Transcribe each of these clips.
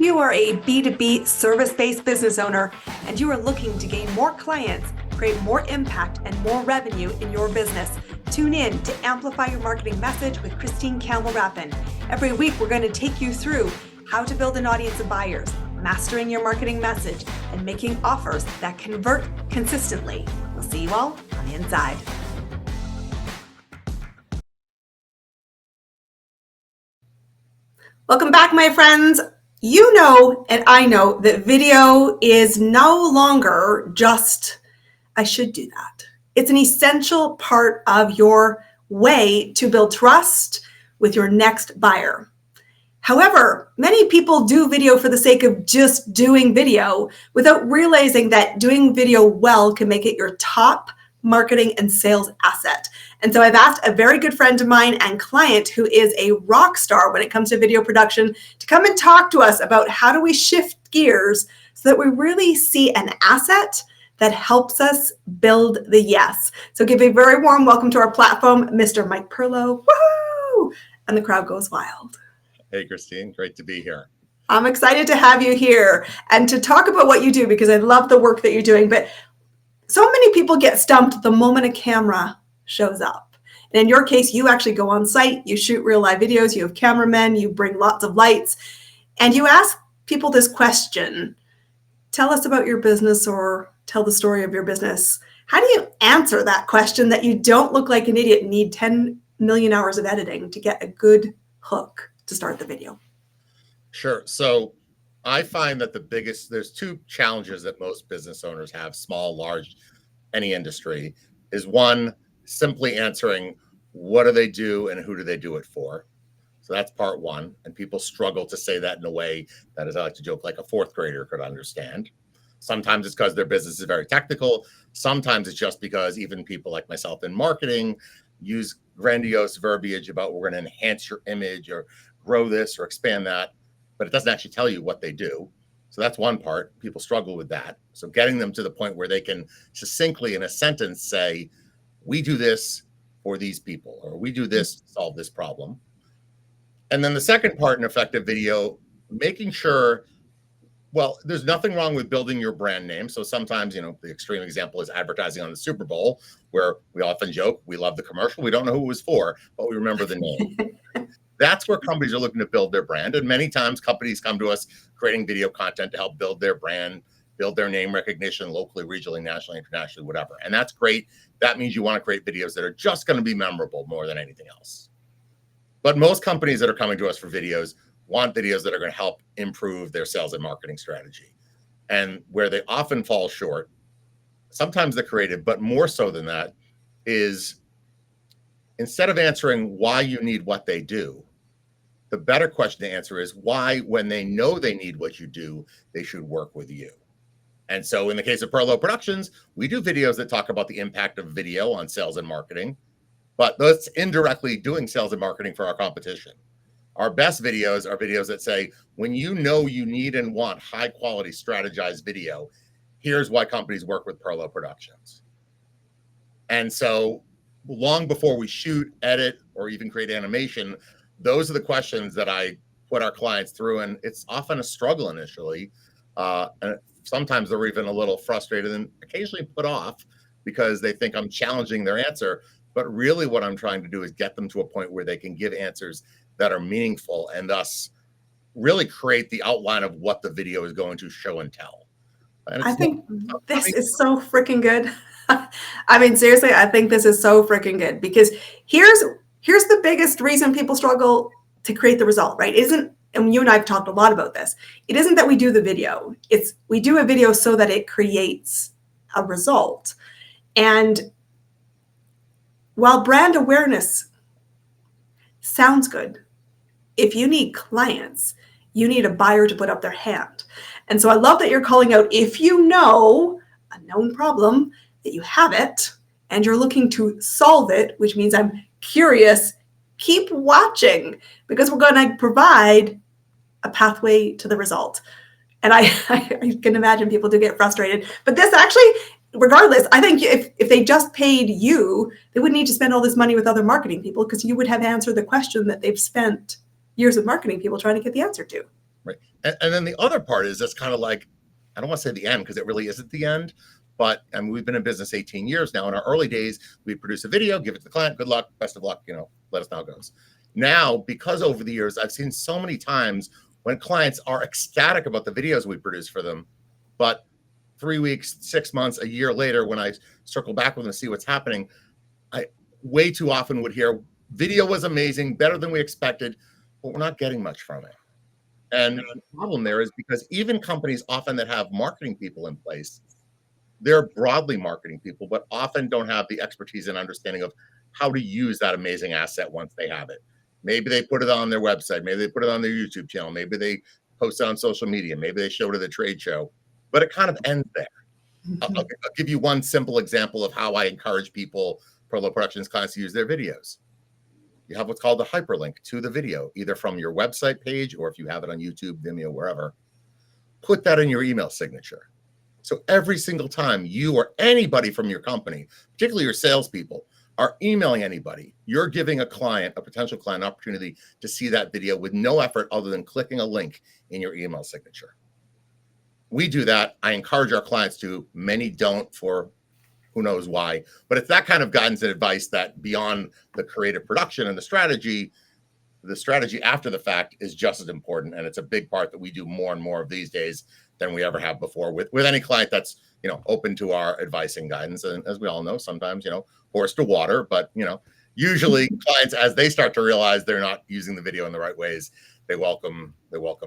you are a B2B service-based business owner and you are looking to gain more clients, create more impact and more revenue in your business, tune in to Amplify Your Marketing Message with Christine Campbell Rapin. Every week, we're going to take you through how to build an audience of buyers, mastering your marketing message, and making offers that convert consistently. We'll see you all on the inside. Welcome back, my friends. You know, and I know that video is no longer just, I should do that. It's an essential part of your way to build trust with your next buyer. However, many people do video for the sake of just doing video without realizing that doing video well can make it your top marketing and sales asset. And so I've asked a very good friend of mine and client who is a rock star when it comes to video production to come and talk to us about how do we shift gears so that we really see an asset that helps us build the yes. So give a very warm welcome to our platform, Mr. Mike Perlow. Woohoo! And the crowd goes wild. Hey, Christine, great to be here. I'm excited to have you here and to talk about what you do because I love the work that you're doing. But so many people get stumped the moment a camera shows up. And in your case, you actually go on site, you shoot real live videos, you have cameramen, you bring lots of lights, and you ask people this question: tell us about your business or tell the story of your business. How do you answer that question that you don't look like an idiot and need 10 million hours of editing to get a good hook to start the video? Sure. So I find that there's two challenges that most business owners have, small, large, any industry, is one, simply answering what do they do and who do they do it for? So that's part one. And people struggle to say that in a way that, as I like to joke, like a fourth grader could understand. Sometimes it's because their business is very technical. Sometimes it's just because even people like myself in marketing use grandiose verbiage about we're going to enhance your image or grow this or expand that, but it doesn't actually tell you what they do. So that's one part. People struggle with that. So getting them to the point where they can succinctly in a sentence say, we do this for these people, or we do this to solve this problem. And then the second part in effective video, making sure, well, there's nothing wrong with building your brand name. So sometimes, the extreme example is advertising on the Super Bowl, where we often joke, we love the commercial. We don't know who it was for, but we remember the name. That's where companies are looking to build their brand. And many times companies come to us creating video content to help build their brand, build their name recognition locally, regionally, nationally, internationally, whatever. And that's great. That means you want to create videos that are just going to be memorable more than anything else. But most companies that are coming to us for videos want videos that are going to help improve their sales and marketing strategy. And where they often fall short, sometimes they're creative, but more so than that, is instead of answering why you need what they do, the better question to answer is why, when they know they need what you do, they should work with you. And so in the case of Perlow Productions, we do videos that talk about the impact of video on sales and marketing, but that's indirectly doing sales and marketing for our competition. Our best videos are videos that say, when you know you need and want high quality strategized video, here's why companies work with Perlow Productions. And so long before we shoot, edit, or even create animation, those are the questions that I put our clients through. And it's often a struggle initially. And sometimes they're even a little frustrated and occasionally put off because they think I'm challenging their answer. But really what I'm trying to do is get them to a point where they can give answers that are meaningful and thus really create the outline of what the video is going to show and tell. And I think this is so freaking good. I mean, seriously, I think this is so freaking good because here's the biggest reason people struggle to create the result, right? And you and I have talked a lot about this. It isn't that we do the video. It's we do a video so that it creates a result. And while brand awareness sounds good, if you need clients, you need a buyer to put up their hand. And so I love that you're calling out, if you know a known problem, that you have it and you're looking to solve it, which means I'm curious, keep watching because we're going to provide a pathway to the result. And I can imagine people do get frustrated, but this actually, regardless, I think if they just paid you, they wouldn't need to spend all this money with other marketing people because you would have answered the question that they've spent years of marketing people trying to get the answer to. Right. And then the other part is that's kind of like, I don't want to say the end because it really isn't the end, but I mean, we've been in business 18 years now. In our early days, we produce a video, give it to the client, good luck, best of luck, let us know how it goes. Now, because over the years, I've seen so many times when clients are ecstatic about the videos we produce for them, but 3 weeks, 6 months, a year later, when I circle back with them to see what's happening, I way too often would hear video was amazing, better than we expected, but we're not getting much from it. And the problem there is because even companies often that have marketing people in place, they're broadly marketing people, but often don't have the expertise and understanding of how to use that amazing asset once they have it. Maybe they put it on their website, maybe they put it on their YouTube channel, maybe they post it on social media, maybe they show it at a trade show, but it kind of ends there. I'll give you one simple example of how I encourage people, Perlow Productions clients, to use their videos. You have what's called a hyperlink to the video, either from your website page or if you have it on YouTube, Vimeo, wherever. Put that in your email signature. So every single time you or anybody from your company, particularly your salespeople, are emailing anybody, you're giving a client, a potential client, an opportunity to see that video with no effort other than clicking a link in your email signature. We do that. I encourage our clients to. Many don't for who knows why, but it's that kind of guidance and advice that beyond the creative production and the strategy after the fact is just as important. And it's a big part that we do more and more of these days than we ever have before with any client that's, open to our advice and guidance. And as we all know, sometimes, horse to water, but, usually clients, as they start to realize they're not using the video in the right ways, they welcome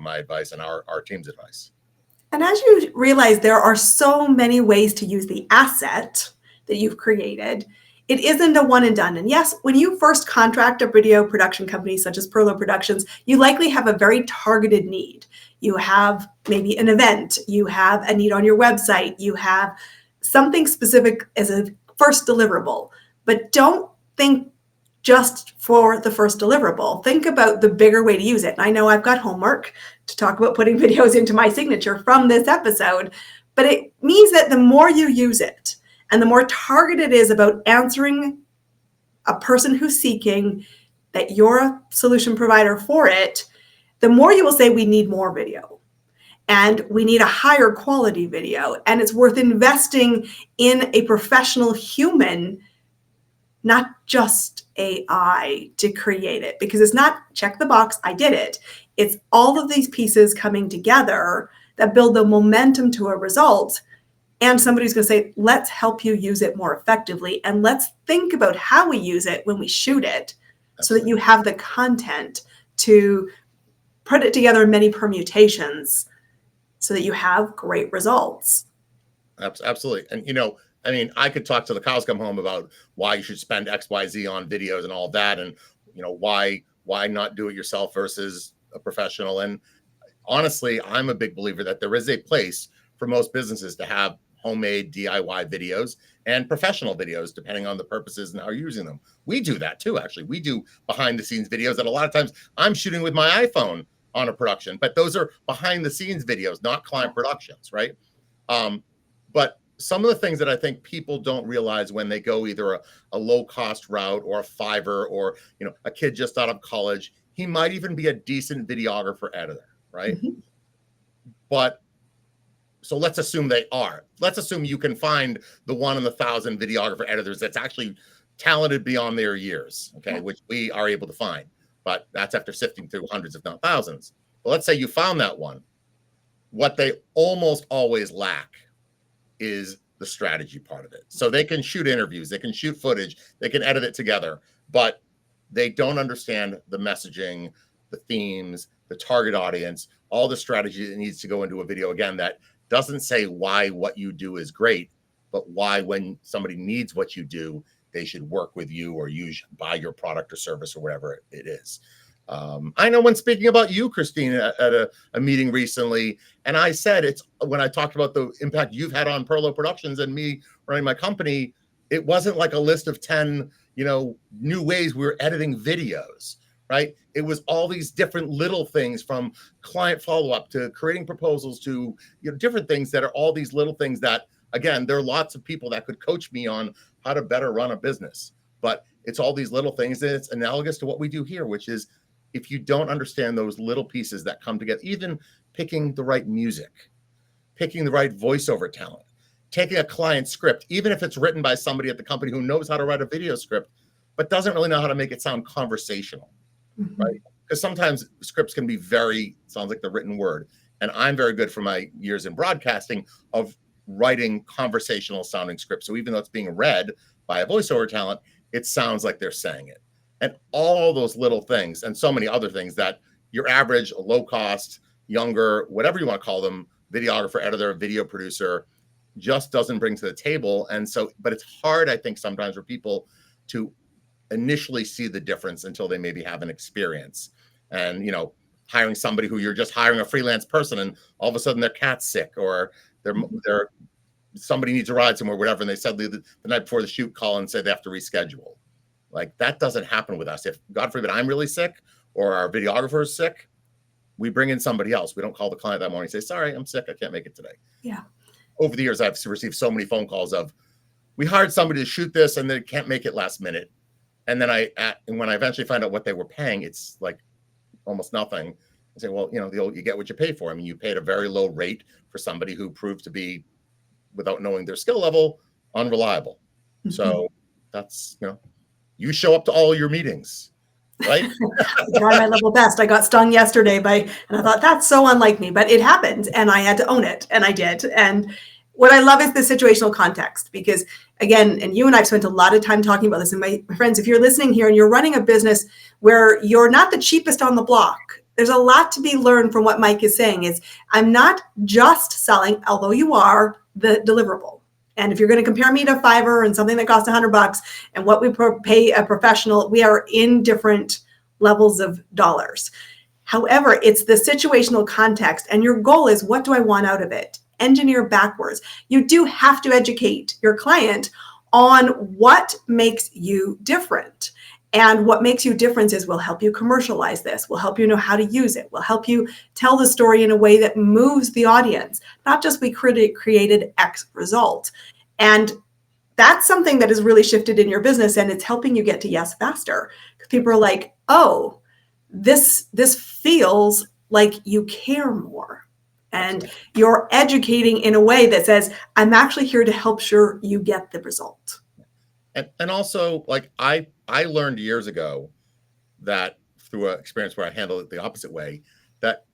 my advice and our team's advice. And as you realize, there are so many ways to use the asset that you've created. It isn't a one and done. And yes, when you first contract a video production company such as Perlow Productions, you likely have a very targeted need. You have maybe an event, you have a need on your website, you have something specific as a first deliverable. But don't think just for the first deliverable. Think about the bigger way to use it. And I know I've got homework to talk about putting videos into my signature from this episode, but it means that the more you use it and the more targeted it is about answering a person who's seeking that you're a solution provider for it, the more you will say we need more video and we need a higher quality video. And it's worth investing in a professional human, not just AI, to create it, because it's not check the box, I did it. It's all of these pieces coming together that build the momentum to a result. And somebody's going to say, let's help you use it more effectively. And let's think about how we use it when we shoot it. Absolutely. So that you have the content to put it together in many permutations so that you have great results. Absolutely. And, I could talk to the cows come home about why you should spend X, Y, Z on videos and all of that. And, why not do it yourself versus a professional. And honestly, I'm a big believer that there is a place for most businesses to have homemade DIY videos and professional videos, depending on the purposes and how you're using them. We do that too, actually. We do behind the scenes videos that a lot of times I'm shooting with my iPhone on a production, but those are behind the scenes videos, not client productions, right? But some of the things that I think people don't realize when they go either a low cost route or a Fiverr or, a kid just out of college, he might even be a decent videographer editor, right? Mm-hmm. But so let's assume they are. Let's assume you can find the 1 in 1,000 videographer editors that's actually talented beyond their years, okay, yeah. Which we are able to find. But that's after sifting through hundreds, if not thousands. But let's say you found that one. What they almost always lack is the strategy part of it. So they can shoot interviews, they can shoot footage, they can edit it together, but they don't understand the messaging, the themes, the target audience, all the strategy that needs to go into a video. Again, that doesn't say why what you do is great, but why when somebody needs what you do, they should work with you or buy your product or service or whatever it is. I know when speaking about you, Christine, at a meeting recently, and I said when I talked about the impact you've had on Perlow Productions and me running my company, it wasn't like a list of 10, new ways we were editing videos, right? It was all these different little things, from client follow-up to creating proposals to different things that are all these little things that, again, there are lots of people that could coach me on how to better run a business, but it's all these little things, and it's analogous to what we do here, which is if you don't understand those little pieces that come together, even picking the right music, picking the right voiceover talent, taking a client script, even if it's written by somebody at the company who knows how to write a video script, but doesn't really know how to make it sound conversational, right? Because sometimes scripts can be sounds like the written word. And I'm very good from my years in broadcasting of writing conversational sounding scripts. So even though it's being read by a voiceover talent, it sounds like they're saying it. And all those little things and so many other things that your average low cost, younger, whatever you want to call them, videographer, editor, video producer, just doesn't bring to the table. And so, but it's hard, I think, sometimes for people to initially see the difference until they maybe have an experience. And, hiring somebody who you're just hiring a freelance person and all of a sudden their cat's sick or they're somebody needs a ride somewhere, whatever. And they suddenly the night before the shoot call and say they have to reschedule. Like that doesn't happen with us. If God forbid I'm really sick or our videographer is sick, we bring in somebody else. We don't call the client that morning and say, sorry, I'm sick. I can't make it today. Yeah. Over the years, I've received so many phone calls of, we hired somebody to shoot this and they can't make it last minute. And then when I eventually find out what they were paying, it's like almost nothing. I say, well, you get what you pay for. I mean, you paid a very low rate for somebody who proved to be, without knowing their skill level, unreliable. Mm-hmm. So that's, you show up to all your meetings, right? I try my level best. I got stung yesterday and I thought that's so unlike me, but it happened and I had to own it and I did. And what I love is the situational context because again, and you and I've spent a lot of time talking about this, and my friends, if you're listening here and you're running a business where you're not the cheapest on the block, there's a lot to be learned from what Mike is saying is I'm not just selling, although you are, the deliverable. And if you're going to compare me to Fiverr and something that costs $100 and what we pay a professional, we are in different levels of dollars. However, it's the situational context and your goal is what do I want out of it? Engineer backwards. You do have to educate your client on what makes you different. And what makes you different is we'll help you commercialize this. We'll help you know how to use it. We'll help you tell the story in a way that moves the audience, not just we created X result. And that's something that has really shifted in your business and it's helping you get to yes faster. Because people are like, oh, this feels like you care more. And you're educating in a way that says, I'm actually here to help sure you get the result. And also, like I learned years ago that through an experience where I handled it the opposite way, that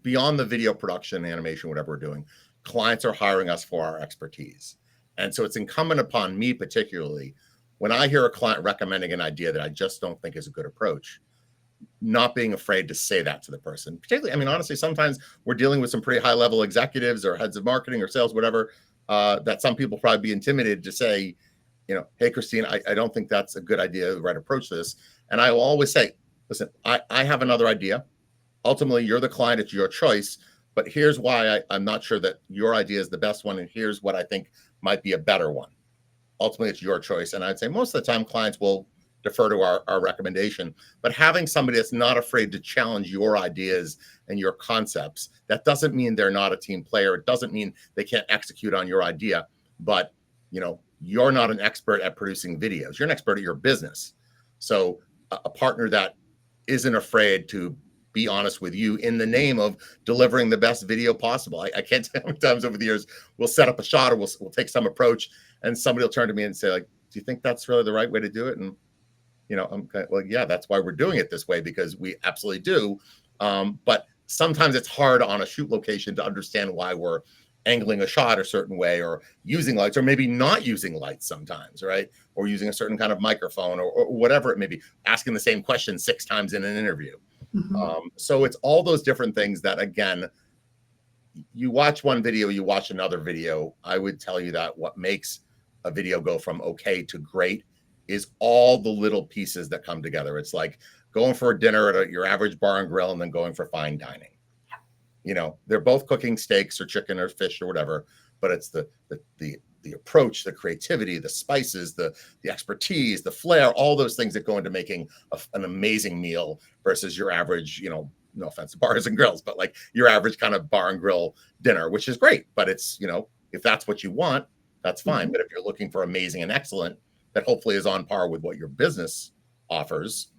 beyond the video production, animation, whatever we're doing, clients are hiring us for our expertise. And so it's incumbent upon me particularly, when I hear a client recommending an idea that I just don't think is a good approach, not being afraid to say that to the person. Particularly, I mean, honestly, sometimes we're dealing with some pretty high level executives or heads of marketing or sales, whatever, that some people probably be intimidated to say, hey, Christine, I don't think that's a good idea, the right approach to this. And I will always say, listen, I have another idea. Ultimately, you're the client, it's your choice, but here's why I'm not sure that your idea is the best one. And here's what I think might be a better one. Ultimately, it's your choice. And I'd say most of the time clients will defer to our recommendation, but having somebody that's not afraid to challenge your ideas and your concepts, that doesn't mean they're not a team player. It doesn't mean they can't execute on your idea, but you're not an expert at producing videos. You're an expert at your business. So a partner that isn't afraid to be honest with you in the name of delivering the best video possible. I can't tell how many times over the years we'll set up a shot or we'll take some approach and somebody will turn to me and say, like, do you think that's really the right way to do it? And I'm kind of, well, yeah, that's why we're doing it this way, because we absolutely do. But sometimes it's hard on a shoot location to understand why we're angling a shot a certain way or using lights or maybe not using lights sometimes, right? Or using a certain kind of microphone or whatever it may be, asking the same question 6 times in an interview. Mm-hmm. So it's all those different things that, again, you watch one video, you watch another video. I would tell you that what makes a video go from okay to great is all the little pieces that come together. It's like going for a dinner at your average bar and grill and then going for fine dining. They're both cooking steaks or chicken or fish or whatever, but it's the approach, the creativity, the spices, the expertise, the flair, all those things that go into making an amazing meal versus your average, no offense to bars and grills, but like your average kind of bar and grill dinner, which is great. But it's, if that's what you want, that's fine. Mm-hmm. But if you're looking for amazing and excellent, that hopefully is on par with what your business offers,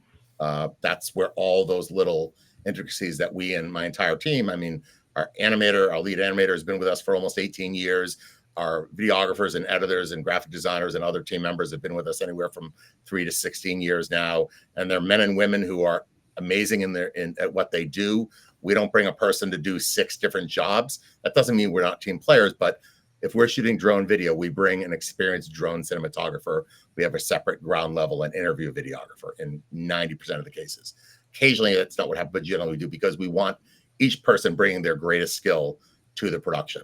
That's where all those little intricacies that we and my entire team, I mean, our animator, our lead animator has been with us for almost 18 years. Our videographers and editors and graphic designers and other team members have been with us anywhere from 3 to 16 years now. And they're men and women who are amazing at what they do. We don't bring a person to do 6 different jobs. That doesn't mean we're not team players, but if we're shooting drone video, we bring an experienced drone cinematographer. We have a separate ground level and interview videographer in 90% of the cases. Occasionally, that's not what happens, but generally we do, because we want each person bringing their greatest skill to the production.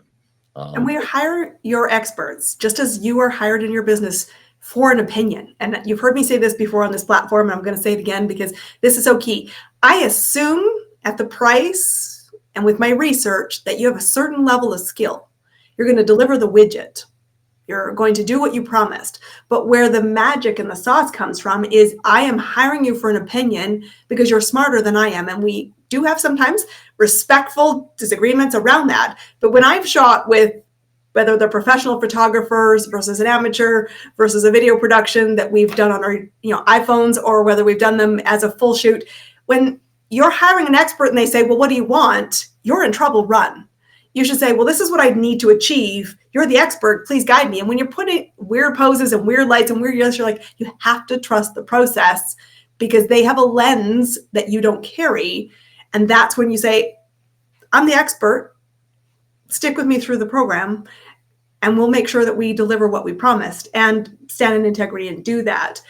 And we hire your experts, just as you are hired in your business for an opinion. And you've heard me say this before on this platform, and I'm going to say it again because this is so key. I assume at the price and with my research that you have a certain level of skill. You're going to deliver the widget. You're going to do what you promised. But where the magic and the sauce comes from is I am hiring you for an opinion because you're smarter than I am. And we do have sometimes respectful disagreements around that. But when I've shot with whether they're professional photographers versus an amateur versus a video production that we've done on our iPhones, or whether we've done them as a full shoot, when you're hiring an expert and they say, well, what do you want? You're in trouble, run. You should say, well, this is what I need to achieve. You're the expert. Please guide me. And when you're putting weird poses and weird lights and weird yells, you're like, you have to trust the process because they have a lens that you don't carry. And that's when you say, I'm the expert. Stick with me through the program and we'll make sure that we deliver what we promised and stand in integrity and do that.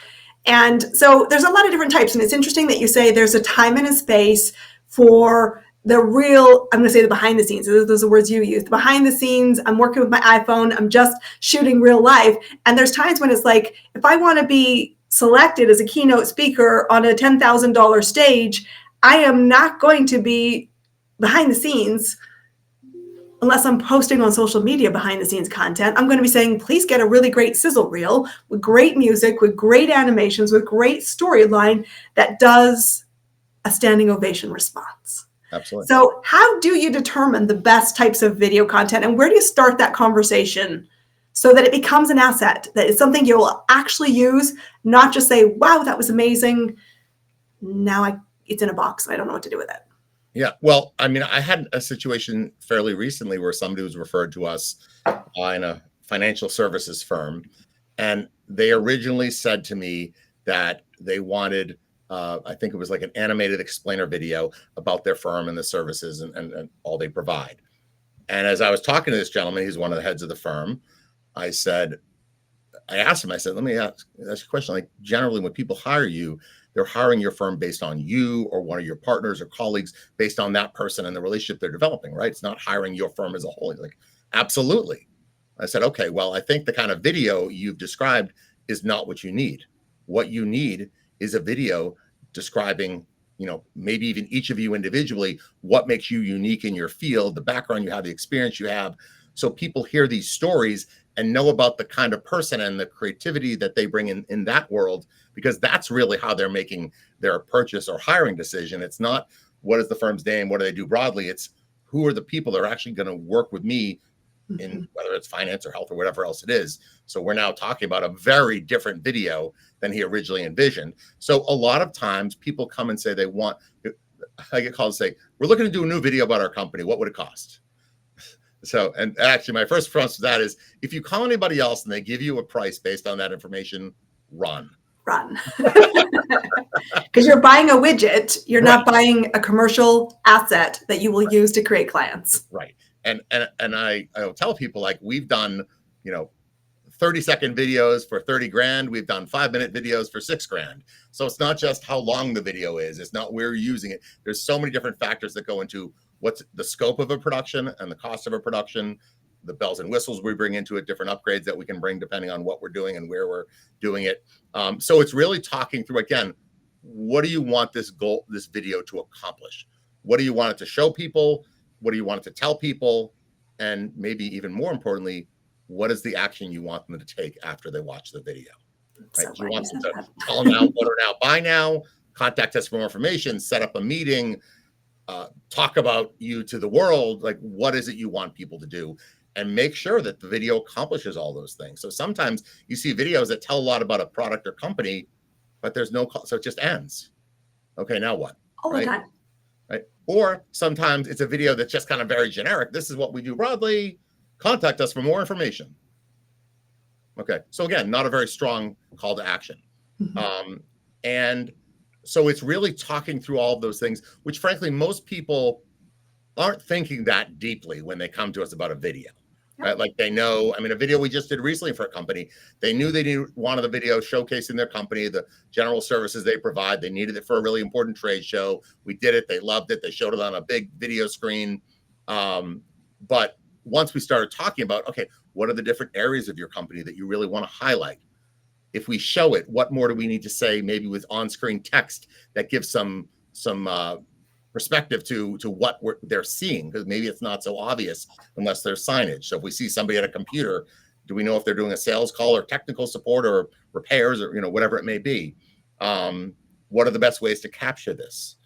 And so there's a lot of different types. And it's interesting that you say there's a time and a space for the real, I'm going to say the behind the scenes. Those are the words you use. The behind the scenes, I'm working with my iPhone. I'm just shooting real life. And there's times when it's like, if I want to be selected as a keynote speaker on a $10,000 stage, I am not going to be behind the scenes unless I'm posting on social media behind the scenes content. I'm going to be saying, please get a really great sizzle reel with great music, with great animations, with great storyline that does a standing ovation response. Absolutely. So how do you determine the best types of video content, and where do you start that conversation so that it becomes an asset, that it's something you'll actually use, not just say, wow, that was amazing. Now it's in a box and I don't know what to do with it. Yeah, well, I mean, I had a situation fairly recently where somebody was referred to us in a financial services firm, and they originally said to me that they wanted, I think it was like an animated explainer video about their firm and the services and all they provide. And as I was talking to this gentleman, he's one of the heads of the firm, I asked him, I said, let me ask you a question. Like, generally, when people hire you, they're hiring your firm based on you or one of your partners or colleagues based on that person and the relationship they're developing, right? It's not hiring your firm as a whole. He's like, absolutely. I said, okay, well, I think the kind of video you've described is not what you need. What you need is a video describing, maybe even each of you individually, what makes you unique in your field, the background you have, the experience you have. So people hear these stories and know about the kind of person and the creativity that they bring in that world, because that's really how they're making their purchase or hiring decision. It's not what is the firm's name, what do they do broadly? It's who are the people that are actually going to work with me in whether it's finance or health or whatever else it is. So we're now talking about a very different video than he originally envisioned. So a lot of times people come and say they want, I get called and say, we're looking to do a new video about our company. What would it cost? So, and actually my first response to that is, if you call anybody else and they give you a price based on that information, run. Because you're buying a widget. You're not buying a commercial asset that you will use to create clients. Right. And I'll tell people, like, we've done, 30-second videos for 30 grand. We've done 5-minute videos for 6 grand. So it's not just how long the video is. It's not where you're using it. There's so many different factors that go into what's the scope of a production and the cost of a production, the bells and whistles we bring into it, different upgrades that we can bring depending on what we're doing and where we're doing it. So it's really talking through, again, what do you want this video to accomplish? What do you want it to show people? What do you want it to tell people? And maybe even more importantly, what is the action you want them to take after they watch the video? Right? Do you want them to call now, order now, buy now, contact us for more information, set up a meeting, talk about you to the world? Like, what is it you want people to do? And make sure that the video accomplishes all those things. So sometimes you see videos that tell a lot about a product or company, but there's no call, so it just ends. Okay, now what? All the time. Right? Or sometimes it's a video that's just kind of very generic. This is what we do broadly. Contact us for more information. Okay, so again, not a very strong call to action. And so it's really talking through all of those things, which frankly, most people aren't thinking that deeply when they come to us about a video. Right? Like they know, I mean, a video we just did recently for a company, they knew they wanted the video showcasing their company, the general services they provide. They needed it for a really important trade show. We did it. They loved it. They showed it on a big video screen. But once we started talking about, okay, what are the different areas of your company that you really want to highlight? If we show it, what more do we need to say, maybe with on-screen text that gives some perspective to what they're seeing, because maybe it's not so obvious unless there's signage. So if we see somebody at a computer, do we know if they're doing a sales call or technical support or repairs or whatever it may be? What are the best ways to capture this?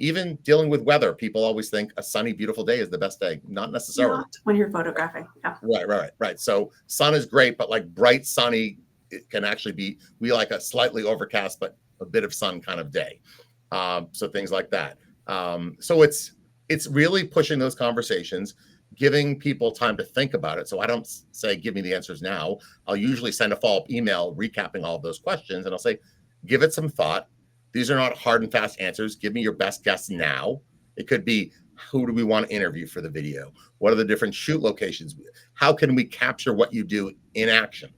Even dealing with weather, people always think a sunny, beautiful day is the best day. Not necessarily. Not when you're photographing. Yeah. Right. So sun is great, but like bright sunny, it can actually be, we like a slightly overcast, but a bit of sun kind of day. So things like that. So it's really pushing those conversations, giving people time to think about it. So I don't say, give me the answers now. I'll usually send a follow-up email recapping all of those questions. And I'll say, give it some thought. These are not hard and fast answers. Give me your best guess now. It could be, who do we want to interview for the video? What are the different shoot locations? How can we capture what you do in action?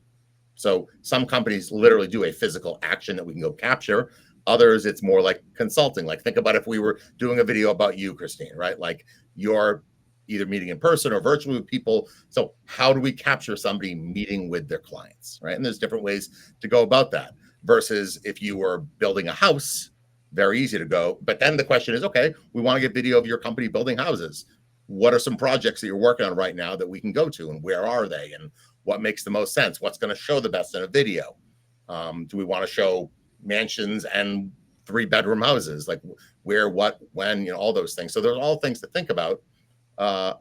So some companies literally do a physical action that we can go capture. Others, it's more like consulting. Like think about if we were doing a video about you, Christine, right? Like you're either meeting in person or virtually with people. So how do we capture somebody meeting with their clients, right? And there's different ways to go about that versus if you were building a house, very easy to go. But then the question is, okay, we want to get video of your company building houses. What are some projects that you're working on right now that we can go to, and where are they, and what makes the most sense? What's going to show the best in a video? Do we want to show mansions and 3-bedroom houses? Like where, what, when, all those things. So there's all things to think about.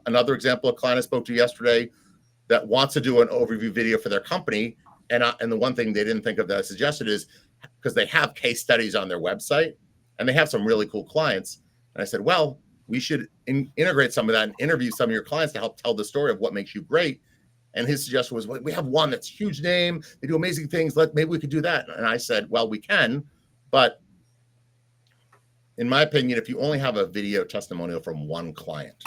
Another example, a client I spoke to yesterday that wants to do an overview video for their company. And the one thing they didn't think of that I suggested is because they have case studies on their website and they have some really cool clients. And I said, well, we should integrate some of that and interview some of your clients to help tell the story of what makes you great. And his suggestion was, well, we have one that's huge name. They do amazing things. Maybe we could do that. And I said, well, we can. But in my opinion, if you only have a video testimonial from one client,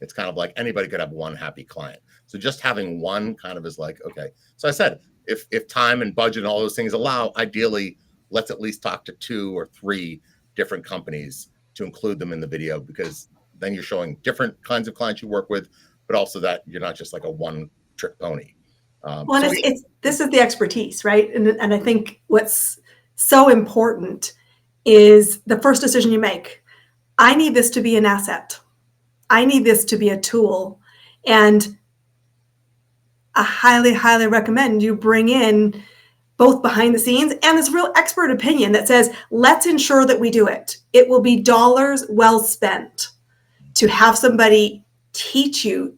it's kind of like anybody could have one happy client. So just having one kind of is like, okay. So I said, if time and budget and all those things allow, ideally, let's at least talk to 2 or 3 different companies to include them in the video, because then you're showing different kinds of clients you work with, but also that you're not just like a one-trick pony. Well, so this is the expertise, right? And I think what's so important is the first decision you make. I need this to be an asset. I need this to be a tool. And I highly, highly recommend you bring in both behind the scenes and this real expert opinion that says, let's ensure that we do it. It will be dollars well spent to have somebody teach you,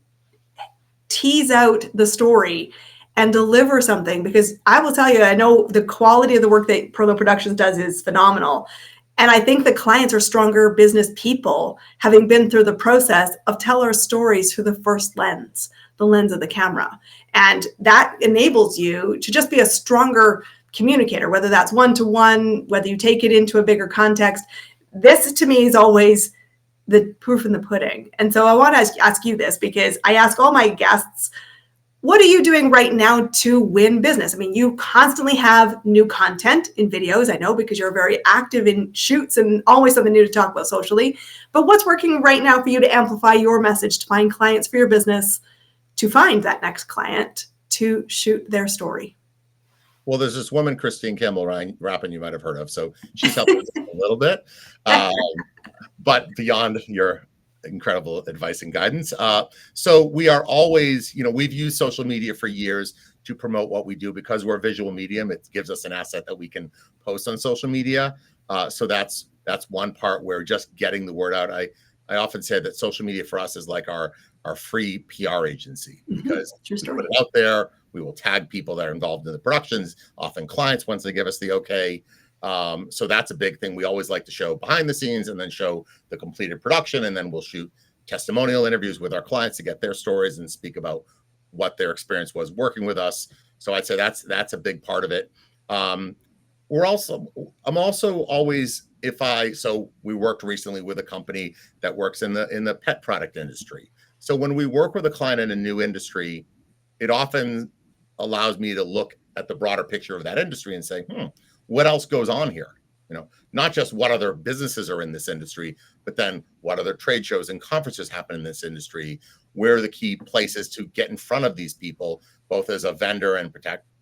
tease out the story and deliver something. Because I will tell you, I know the quality of the work that Perlow Productions does is phenomenal. And I think the clients are stronger business people, having been through the process of tell our stories through the first lens, the lens of the camera. And that enables you to just be a stronger communicator, whether that's one-to-one, whether you take it into a bigger context. This to me is always the proof in the pudding. And so I want to ask you this, because I ask all my guests, what are you doing right now to win business? I mean, you constantly have new content in videos, I know, because you're very active in shoots and always something new to talk about socially. But what's working right now for you to amplify your message, to find clients for your business, to find that next client, to shoot their story? Well, there's this woman, Christine Campbell Rapin, you might have heard of. So she's helped us a little bit. But beyond your incredible advice and guidance. So we are always, we've used social media for years to promote what we do because we're a visual medium. It gives us an asset that we can post on social media. So that's one part where just getting the word out. I often say that social media for us is like our free PR agency, because we put it out there. We will tag people that are involved in the productions, often clients once they give us the okay. So that's a big thing. We always like to show behind the scenes and then show the completed production. And then we'll shoot testimonial interviews with our clients to get their stories and speak about what their experience was working with us. So I'd say that's a big part of it. I'm also always, so we worked recently with a company that works in the pet product industry. So when we work with a client in a new industry, it often allows me to look at the broader picture of that industry and say, what else goes on here? Not just what other businesses are in this industry, but then what other trade shows and conferences happen in this industry? Where are the key places to get in front of these people, both as a vendor and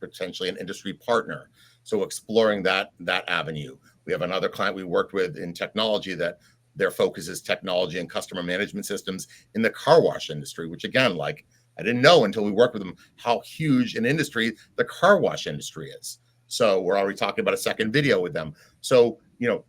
potentially an industry partner? So exploring that avenue. We have another client we worked with in technology that their focus is technology and customer management systems in the car wash industry, which again, I didn't know until we worked with them how huge an industry the car wash industry is. So we're already talking about a second video with them. So,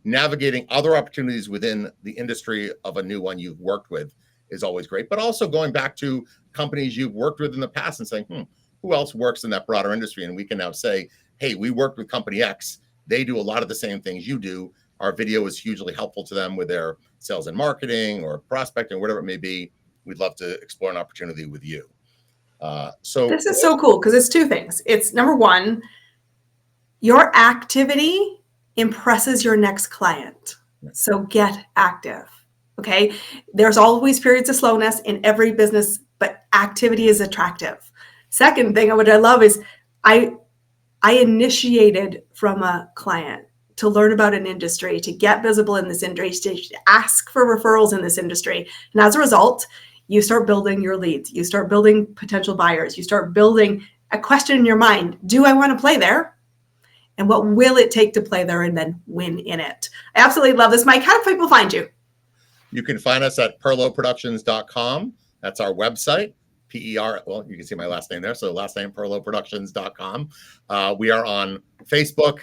navigating other opportunities within the industry of a new one you've worked with is always great, but also going back to companies you've worked with in the past and saying, who else works in that broader industry? And we can now say, hey, we worked with company X. They do a lot of the same things you do. Our video is hugely helpful to them with their sales and marketing or prospecting, whatever it may be. We'd love to explore an opportunity with you. So this is so cool because it's two things. It's number one, your activity impresses your next client. So get active. Okay. There's always periods of slowness in every business, but activity is attractive. Second thing, what I love is I initiated from a client to learn about an industry, to get visible in this industry, to ask for referrals in this industry. And as a result, you start building your leads. You start building potential buyers. You start building a question in your mind. Do I want to play there? And what will it take to play there and then win in it? I absolutely love this. Mike, how do people find you? You can find us at perlowproductions.com. That's our website. Well, you can see my last name there. So last name, perlowproductions.com. We are on Facebook,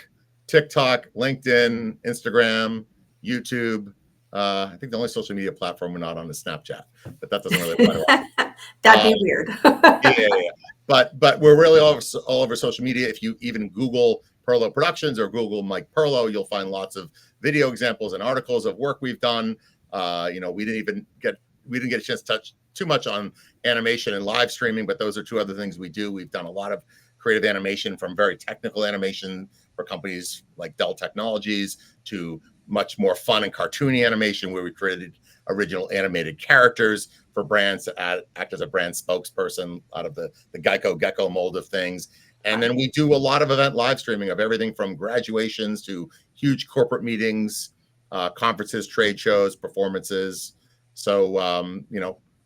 TikTok, LinkedIn, Instagram, YouTube. I think the only social media platform we're not on is Snapchat, but that doesn't really apply to us. That'd be weird. Yeah. But we're really all over social media. If you even Google Perlow Productions or Google Mike Perlow, you'll find lots of video examples and articles of work we've done. We didn't get a chance to touch too much on animation and live streaming, but those are two other things we do. We've done a lot of creative animation, from very technical animation for companies like Dell Technologies to much more fun and cartoony animation, where we created original animated characters for brands to act as a brand spokesperson out of the Geico Gecko mold of things. And then we do a lot of event live streaming of everything from graduations to huge corporate meetings, conferences, trade shows, performances. So,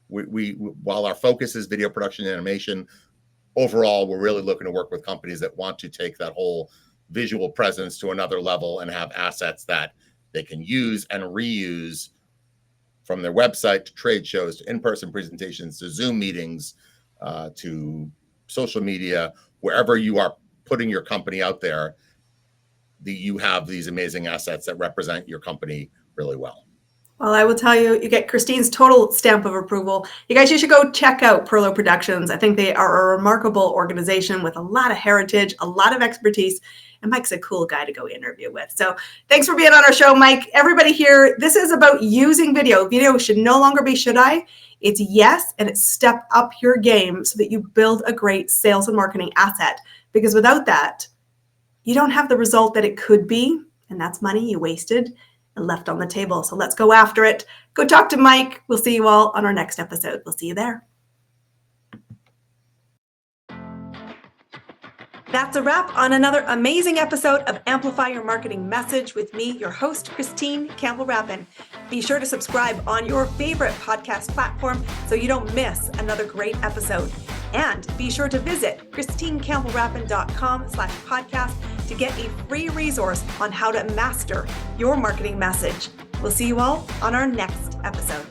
we while our focus is video production and animation, overall, we're really looking to work with companies that want to take that whole visual presence to another level and have assets that they can use and reuse, from their website to trade shows to in-person presentations to Zoom meetings to social media. Wherever you are putting your company out there, you have these amazing assets that represent your company really well. Well, I will tell you, you get Christine's total stamp of approval. You guys, you should go check out Perlow Productions. I think they are a remarkable organization with a lot of heritage, a lot of expertise, and Mike's a cool guy to go interview with. So thanks for being on our show, Mike. Everybody here, this is about using video. Video should no longer be should I. It's yes, and it's step up your game so that you build a great sales and marketing asset. Because without that, you don't have the result that it could be, and that's money you wasted and left on the table. So let's go after it. Go talk to Mike. We'll see you all on our next episode. We'll see you there. That's a wrap on another amazing episode of Amplify Your Marketing Message with me, your host, Christine Campbell Rapin. Be sure to subscribe on your favorite podcast platform so you don't miss another great episode. And be sure to visit christinecampbellrapin.com/podcast to get a free resource on how to master your marketing message. We'll see you all on our next episode.